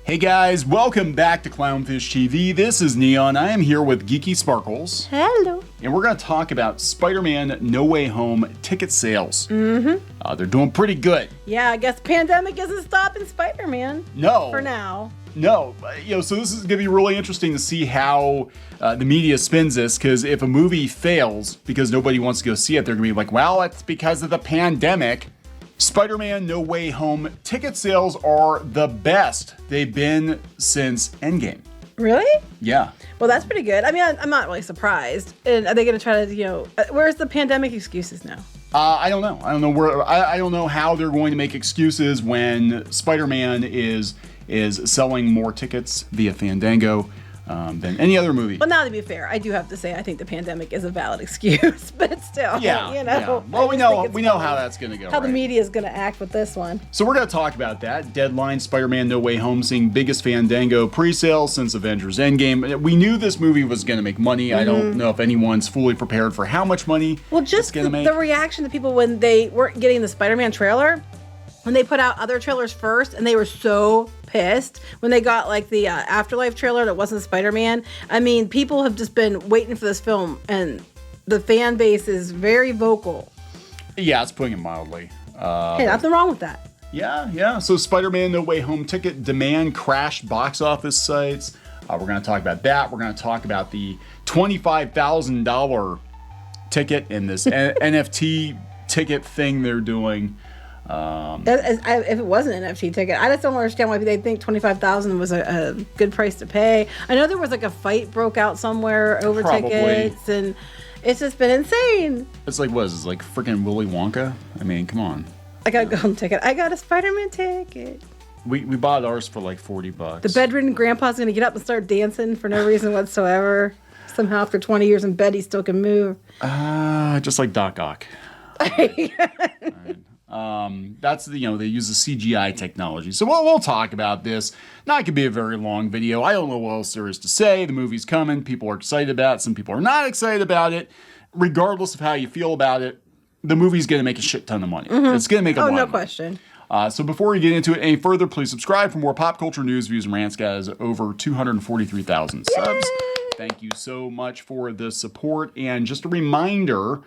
Hey guys, welcome back to Clownfish TV. This is Neon. I am here with Geeky Sparkles. Hello. And we're going to talk about Spider-Man No Way Home ticket sales. Mm-hmm. They're doing pretty good. Yeah, I guess the pandemic isn't stopping Spider-Man. No. For now. No. So this is going to be really interesting to see how the media spins this, because if a movie fails because nobody wants to go see it, they're going to be like, well, it's because of the pandemic. Spider-Man No Way Home ticket sales are the best they've been since Endgame. Really? Yeah. Well, that's pretty good. I mean, I'm not really surprised. And are they going to try to, where's the pandemic excuses now? I don't know. I don't know how they're going to make excuses when Spider-Man is selling more tickets via Fandango than any other movie. Well, now to be fair, I do have to say I think the pandemic is a valid excuse, but still, Yeah. Well, we know how that's going to go. How the media is going to act with this one. So we're going to talk about that. Deadline, Spider-Man No Way Home seeing biggest Fandango pre-sale since Avengers Endgame. We knew this movie was going to make money. Mm-hmm. I don't know if anyone's fully prepared for how much money it's going to make. The reaction to people when they weren't getting the Spider-Man trailer, when they put out other trailers first, and they were so pissed when they got like the Afterlife trailer that wasn't Spider-Man. I mean, people have just been waiting for this film, and the fan base is very vocal. Yeah, it's putting it mildly. Hey, nothing wrong with that. Yeah. So Spider-Man No Way Home ticket demand crashed box office sites. We're going to talk about that. We're going to talk about the $25,000 ticket in this NFT ticket thing they're doing. If it wasn't an NFT ticket, I just don't understand why they think $25,000 was a good price to pay. I know there was like a fight broke out somewhere over tickets, and it's just been insane. It's like, what is this, like freaking Willy Wonka? I mean, come on. I got a golden ticket. I got a Spider-Man ticket. We bought ours for like $40. The bedridden grandpa's gonna get up and start dancing for no reason whatsoever. Somehow after 20 years in bed, he still can move. Just like Doc Ock. That's they use the CGI technology. So we'll talk about this. Now, it could be a very long video. I don't know what else there is to say. The movie's coming. People are excited about it. Some people are not excited about it. Regardless of how you feel about it, the movie's going to make a shit ton of money. Mm-hmm. It's going to make a lot of money. No question. So before we get into it any further, please subscribe for more pop culture news, views, and rants, guys. Over 243,000 subs. Thank you so much for the support. And just a reminder,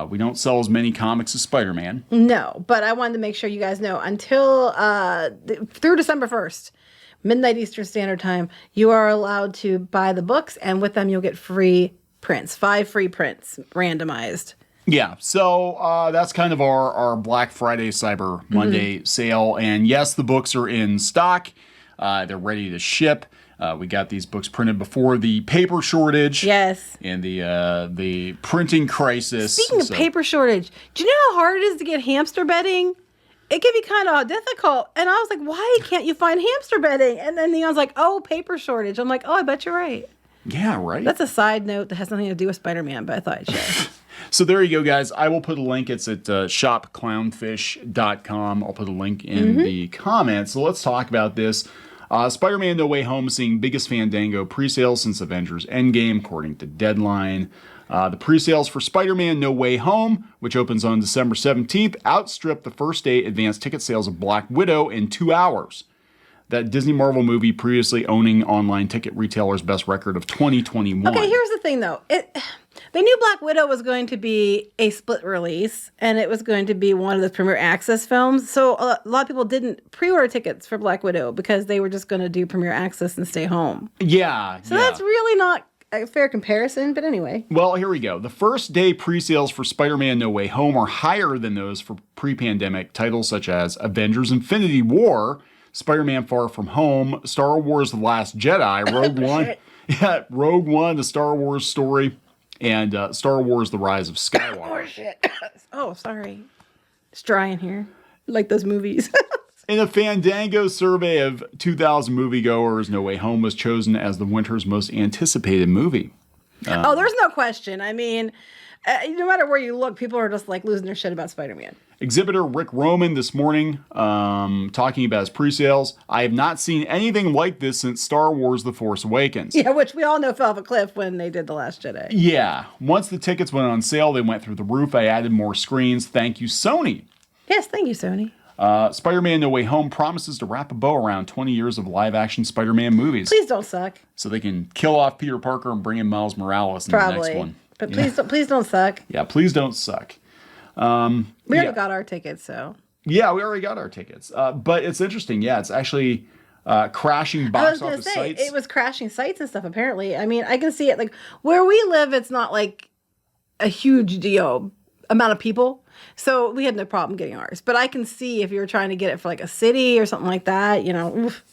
we don't sell as many comics as Spider-Man. No, but I wanted to make sure you guys know until through December 1st, midnight Eastern Standard Time, you are allowed to buy the books, and with them you'll get free prints, 5 free prints, randomized. Yeah, so that's kind of our Black Friday, Cyber Monday sale. And yes, the books are in stock. They're ready to ship. We got these books printed before the paper shortage. Yes. And the printing crisis. Speaking of paper shortage, do you know how hard it is to get hamster bedding? It can be kind of difficult. And I was like, why can't you find hamster bedding? And then Neon's like, oh, paper shortage. I'm like, oh, I bet you're right. Yeah, right. That's a side note that has nothing to do with Spider-Man, but I thought I'd share. So there you go, guys. I will put a link. It's at shopclownfish.com. I'll put a link in the comments. So let's talk about this. Spider-Man No Way Home seeing biggest Fandango pre-sales since Avengers Endgame, according to Deadline. The pre-sales for Spider-Man No Way Home, which opens on December 17th, outstripped the first day advanced ticket sales of Black Widow in 2 hours. That Disney Marvel movie previously owning online ticket retailers' best record of 2021. Okay, here's the thing, though. They knew Black Widow was going to be a split release, and it was going to be one of the Premier Access films. So a lot of people didn't pre-order tickets for Black Widow because they were just going to do Premier Access and stay home. Yeah. So that's really not a fair comparison, but anyway. Well, here we go. The first day pre-sales for Spider-Man No Way Home are higher than those for pre-pandemic titles such as Avengers Infinity War, Spider-Man Far From Home, Star Wars The Last Jedi, Rogue One, Rogue One, The Star Wars Story, and Star Wars The Rise of Skywalker. Oh, shit. Oh, sorry. It's dry in here. Like those movies. In a Fandango survey of 2,000 moviegoers, No Way Home was chosen as the winter's most anticipated movie. There's no question. I mean, no matter where you look, people are just like losing their shit about Spider-Man. Exhibitor Rick Roman this morning talking about his pre-sales. I have not seen anything like this since Star Wars The Force Awakens. Yeah, which we all know fell off a cliff when they did The Last Jedi. Yeah. Once the tickets went on sale, they went through the roof. I added more screens. Thank you, Sony. Yes, thank you, Sony. Spider-Man No Way Home promises to wrap a bow around 20 years of live-action Spider-Man movies. Please don't suck. So they can kill off Peter Parker and bring in Miles Morales in the next one. But please don't suck. Yeah, please don't suck. We already got our tickets, so. Yeah, we already got our tickets. But it's interesting. Yeah, it's actually crashing box office sites. It was crashing sites and stuff, apparently. I mean, I can see it. Like, where we live, it's not like a huge, amount of people. So we had no problem getting ours. But I can see if you were trying to get it for like a city or something like that, oof.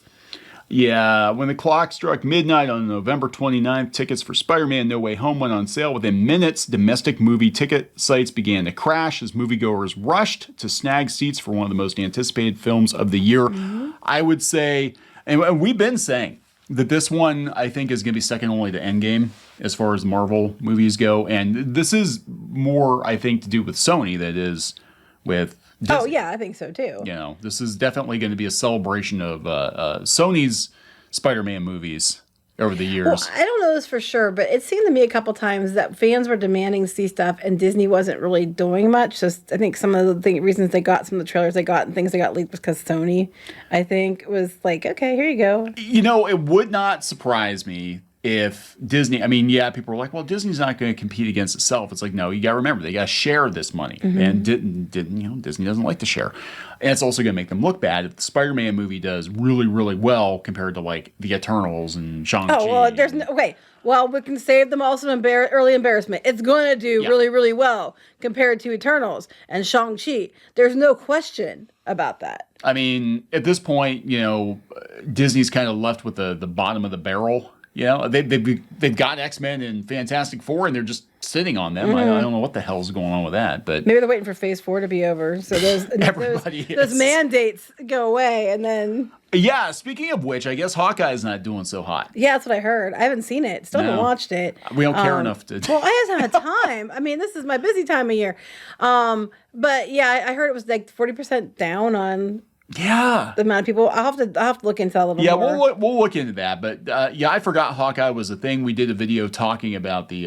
Yeah, when the clock struck midnight on November 29th, tickets for Spider-Man No Way Home went on sale within minutes. Domestic movie ticket sites began to crash as moviegoers rushed to snag seats for one of the most anticipated films of the year. Mm-hmm. I would say, and we've been saying, that this one, I think, is going to be second only to Endgame as far as Marvel movies go. And this is more, I think, to do with Sony than it is with Disney. Oh, yeah, I think so, too. This is definitely going to be a celebration of Sony's Spider-Man movies over the years. Well, I don't know this for sure, but it seemed to me a couple times that fans were demanding to see stuff and Disney wasn't really doing much. Just I think some of the reasons they got some of the trailers they got and things they got leaked was because Sony, I think, was like, okay, here you go. It would not surprise me if Disney, people were like, well, Disney's not going to compete against itself. It's like, no, you got to remember, they got to share this money. Mm-hmm. And Disney doesn't like to share. And it's also going to make them look bad if the Spider-Man movie does really, really well compared to like the Eternals and Shang-Chi. Oh, well, there's no, okay. Well, we can save them all some early embarrassment. It's going to do really, really well compared to Eternals and Shang-Chi. There's no question about that. I mean, at this point, Disney's kind of left with the bottom of the barrel. They've got X-Men and Fantastic Four, and they're just sitting on them. Mm-hmm. I don't know what the hell's going on with that, but maybe they're waiting for Phase 4 to be over, so those mandates go away, and then. Yeah. Speaking of which, I guess Hawkeye's not doing so hot. Yeah, that's what I heard. I haven't seen it. Still haven't watched it. We don't care enough to. Well, I just haven't had time. I mean, this is my busy time of year. But yeah, I heard it was like 40% down on. Yeah, the amount of people. I'll have to look into that a little more. Yeah, we'll look into that. But I forgot Hawkeye was a thing. We did a video talking about the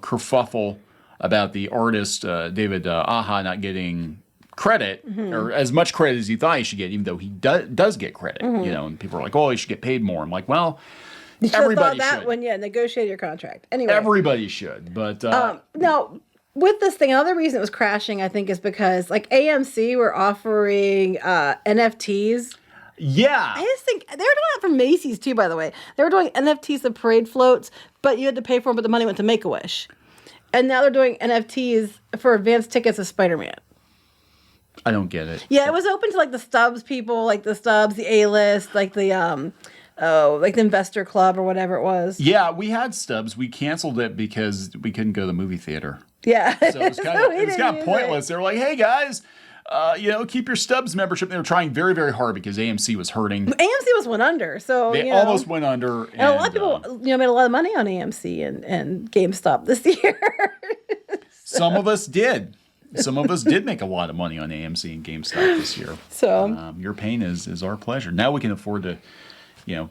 kerfuffle about the artist David Aja not getting credit or as much credit as he thought he should get, even though he does get credit. And people are like, oh, he should get paid more. I'm like, well, you everybody should. When negotiate your contract. Anyway, everybody should. But no. With this thing, another reason it was crashing, I think, is because like AMC were offering NFTs. Yeah. I just think they were doing that for Macy's too, by the way. They were doing NFTs of parade floats, but you had to pay for them, but the money went to Make-A-Wish. And now they're doing NFTs for advanced tickets of Spider-Man. I don't get it. Yeah, it was open to like the Stubbs people, like the Stubbs, the A-list, like the like the Investor Club or whatever it was. Yeah, we had Stubbs. We canceled it because we couldn't go to the movie theater. Yeah. So it was kind of pointless. They were like, hey, guys, keep your Stubbs membership. They were trying very, very hard because AMC was hurting. AMC went under. So they almost went under. And a lot of people made a lot of money on AMC and GameStop this year. Some of us did. Some of us did make a lot of money on AMC and GameStop this year. So your pain is our pleasure. Now we can afford to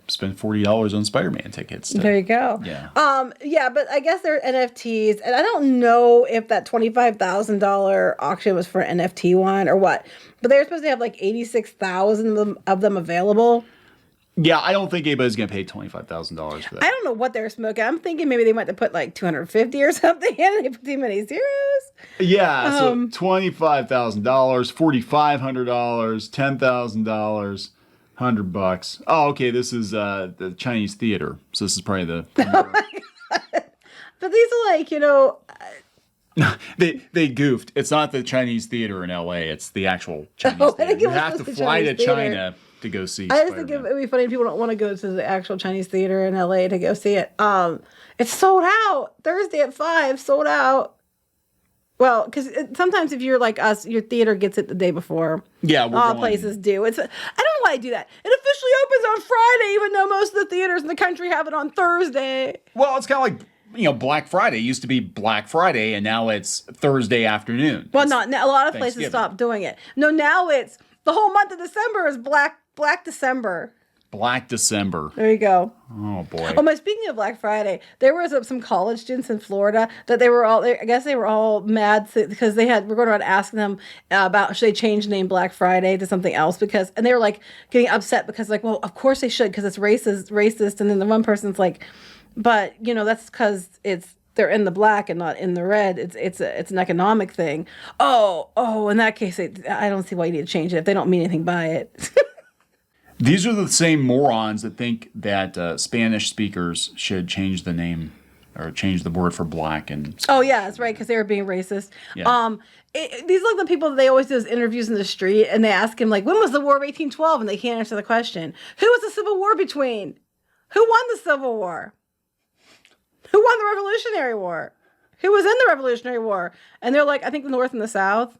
spend $40 on Spider-Man tickets. There you go. Yeah. Yeah, but I guess they're NFTs, and I don't know if that $25,000 auction was for an NFT one or what. But they were supposed to have like 86,000 of them available. Yeah, I don't think anybody's gonna pay $25,000 for that. I don't know what they're smoking. I'm thinking maybe they might have put like 250 or something in, and they put too many zeros. Yeah, so $25,000, $4,500, $10,000. $100. Oh, okay. This is the Chinese theater, so this is probably the. Oh my God. But these are like they goofed. It's not the Chinese theater in L.A. It's the actual Chinese theater. You have to fly to China to go see. I just think it would be funny if people don't want to go to the actual Chinese theater in L.A. to go see it. It's sold out Thursday at 5. Sold out. Well, because sometimes if you're like us, your theater gets it the day before. Yeah, all places do. I don't know why I do that. It officially opens on Friday, even though most of the theaters in the country have it on Thursday. Well, it's kind of like Black Friday. It used to be Black Friday, and now it's Thursday afternoon. Well, a lot of places stopped doing it. No, now it's the whole month of December is Black December. Black December. There you go. Oh boy. Oh my! Speaking of Black Friday, there was some college students in Florida that I guess they were all mad because we're going around asking them about should they change the name Black Friday to something else and they were like getting upset because like, well, of course they should because it's racist. And then the one person's like, but that's because they're in the black and not in the red. It's an economic thing. Oh, in that case, I don't see why you need to change it if they don't mean anything by it. These are the same morons that think that Spanish speakers should change the name or change the word for black. Oh, yeah, that's right, because they were being racist. Yeah. These are like the people that they always do those interviews in the street, and they ask him, like, when was the War of 1812? And they can't answer the question. Who was the Civil War between? Who won the Civil War? Who won the Revolutionary War? Who was in the Revolutionary War? And they're like, I think the North and the South.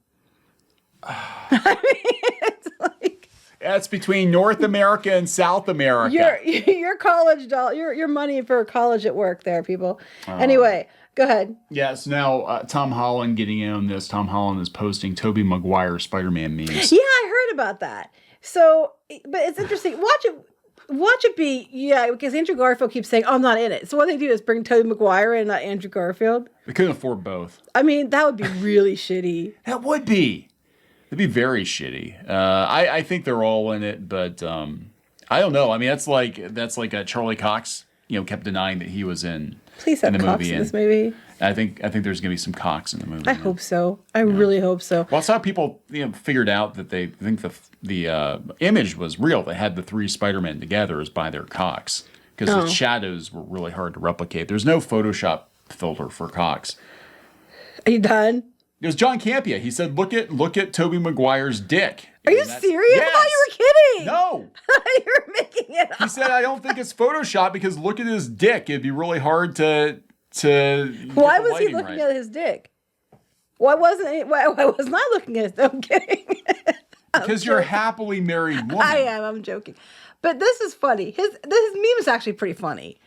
I mean, it's like... That's between North America and South America. Your college your money for college at work there, people. Anyway, go ahead. Yes, now Tom Holland getting in on this. Tom Holland is posting Tobey Maguire Spider-Man memes. Yeah, I heard about that. So, but it's interesting. Watch it be, because Andrew Garfield keeps saying, I'm not in it. So what they do is bring Tobey Maguire in, not Andrew Garfield. They couldn't afford both. I mean, that would be really shitty. That would be. It'd be very shitty. I think they're all in it, but I don't know. I mean, that's like Charlie Cox. Kept denying that he was in. Please have Cox in this movie. I think there's gonna be some Cox in the movie. I hope so. I really hope so. Well, that's how people figured out that they think the image was real. They had the three Spider-Men together as by their Cox because the shadows were really hard to replicate. There's no Photoshop filter for Cox. Are you done? It was John Campea. He said, "Look at Tobey Maguire's dick." Are you serious? Yes. I thought you were kidding. No. You're making it up. He said, "I don't think it's Photoshop because look at his dick. It'd be really hard to." Why was he looking at his dick? Why was not looking at his? I'm kidding. Because you're a happily married woman. I am. I'm joking. But this is funny. His meme is actually pretty funny.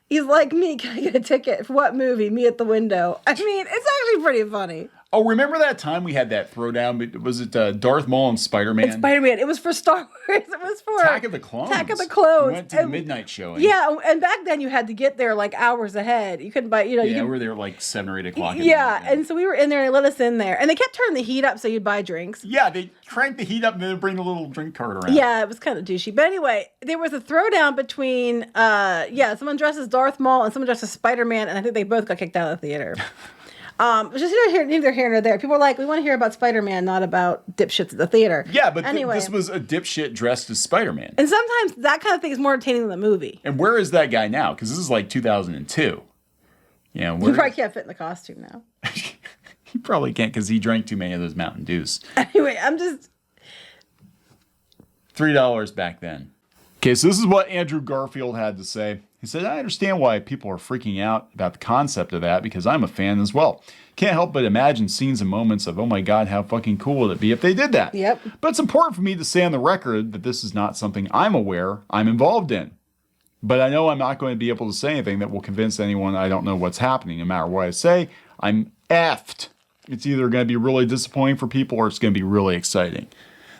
He's like, me, can I get a ticket for what movie? Me at the window. I mean, it's actually pretty funny. Oh, remember that time we had that throwdown? Was it Darth Maul and Spider-Man? It's Spider-Man. It was for Star Wars. It was for Attack of the Clones. We went to the midnight showing. Yeah, and back then you had to get there like hours ahead. You couldn't buy, we were there like 7 or 8 o'clock. Yeah, and so we were in there and they let us in there. And they kept turning the heat up so you'd buy drinks. Yeah, they cranked the heat up and then bring the little drink cart around. Yeah, it was kind of douchey. But anyway, there was a throwdown between, someone dressed as Darth Maul and someone dressed as Spider-Man, and I think they both got kicked out of the theater. Just neither here nor there. People were like, we want to hear about Spider-Man, not about dipshits at the theater. Yeah, but anyway, this was a dipshit dressed as Spider-Man. And sometimes that kind of thing is more entertaining than the movie. And where is that guy now? Because this is like 2002. Yeah, he probably can't fit in the costume now. He probably can't because he drank too many of those Mountain Dews. Anyway, I'm just... $3 back then. Okay, so this is what Andrew Garfield had to say. He said, I understand why people are freaking out about the concept of that because I'm a fan as well. Can't help but imagine scenes and moments of, oh my God, how fucking cool would it be if they did that? Yep. But it's important for me to say on the record that this is not something I'm involved in. But I know I'm not going to be able to say anything that will convince anyone I don't know what's happening. No matter what I say, I'm effed. It's either going to be really disappointing for people or it's going to be really exciting.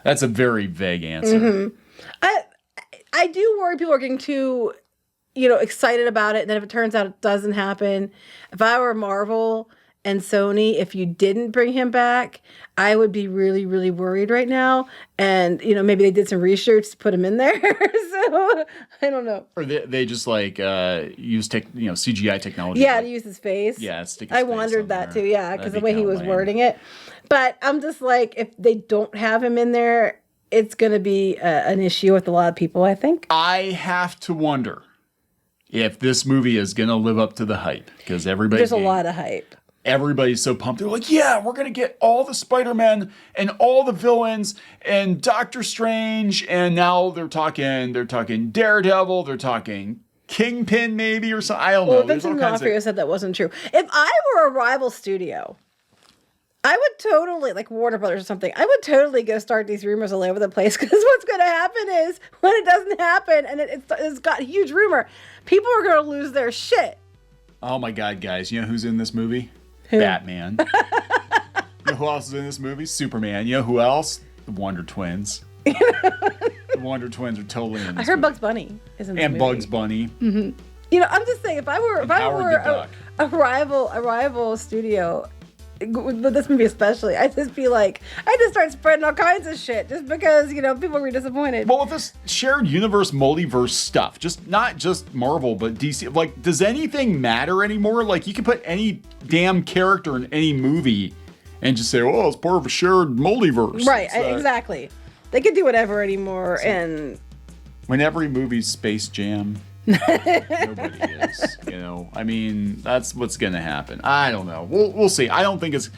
That's a very vague answer. Mm-hmm. I do worry people are getting too, excited about it. And then if it turns out it doesn't happen, if I were Marvel and Sony, if you didn't bring him back, I would be really, really worried right now. And, maybe they did some research to put him in there. So I don't know. Or they just use CGI technology. Yeah, to use his face. Yeah, stick his I face wondered that there. too. Yeah, because the way he was wording it. But I'm just like, if they don't have him in there, it's going to be an issue with a lot of people, I think. I have to wonder if this movie is going to live up to the hype because there's a lot of hype. Everybody's so pumped. They're like, yeah, we're going to get all the Spider-Men and all the villains and Doctor Strange. And now they're talking Daredevil. They're talking Kingpin maybe or something. I don't know. Vincent D'Onofrio said that wasn't true. If I were a rival studio, I would totally, like Warner Brothers or something, I would totally go start these rumors all over the place because what's going to happen is when it doesn't happen and it's got huge rumor, people are going to lose their shit. Oh my God, guys. You know who's in this movie? Who? Batman. You know who else is in this movie? Superman. You know who else? The Wonder Twins. The Wonder Twins are totally in this I heard movie. Bugs Bunny is in this And movie. Bugs Bunny. You know, I'm just saying, if I were a rival studio, with this movie especially, I'd just be like, I'd just start spreading all kinds of shit just because, you know, people were disappointed. Well, with this shared universe, multiverse stuff, not just Marvel, but DC, like, does anything matter anymore? Like, you can put any damn character in any movie and just say, oh, it's part of a shared multiverse. Right, exactly. They can do whatever anymore, and... When every movie's Space Jam... Nobody is, you know. I mean, that's what's gonna happen. I don't know. We'll see. I don't think it's.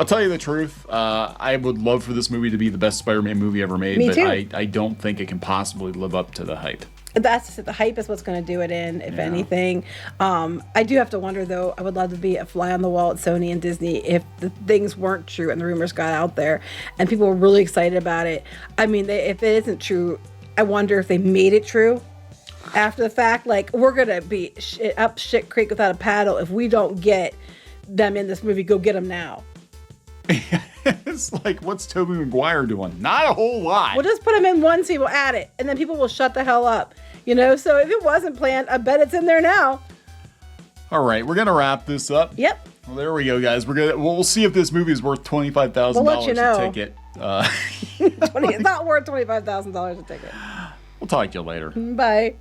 I'll tell you the truth. I would love for this movie to be the best Spider-Man movie ever made, Me but too. I don't think it can possibly live up to the hype. That's the hype is what's going to do it in, if anything. I do have to wonder, though. I would love to be a fly on the wall at Sony and Disney if the things weren't true and the rumors got out there and people were really excited about it. I mean, if it isn't true, I wonder if they made it true. After the fact, like, we're gonna be up shit creek without a paddle if we don't get them in this movie. Go get them now. It's like, what's Tobey Maguire doing? Not a whole lot. We'll just put them in one scene. We'll add it, and then people will shut the hell up. You know. So if it wasn't planned, I bet it's in there now. All right, we're gonna wrap this up. Yep. Well, there we go, guys. We'll see if this movie is worth $25,000 We'll let you know. a ticket. It's not worth $25,000 a ticket. We'll talk to you later. Bye.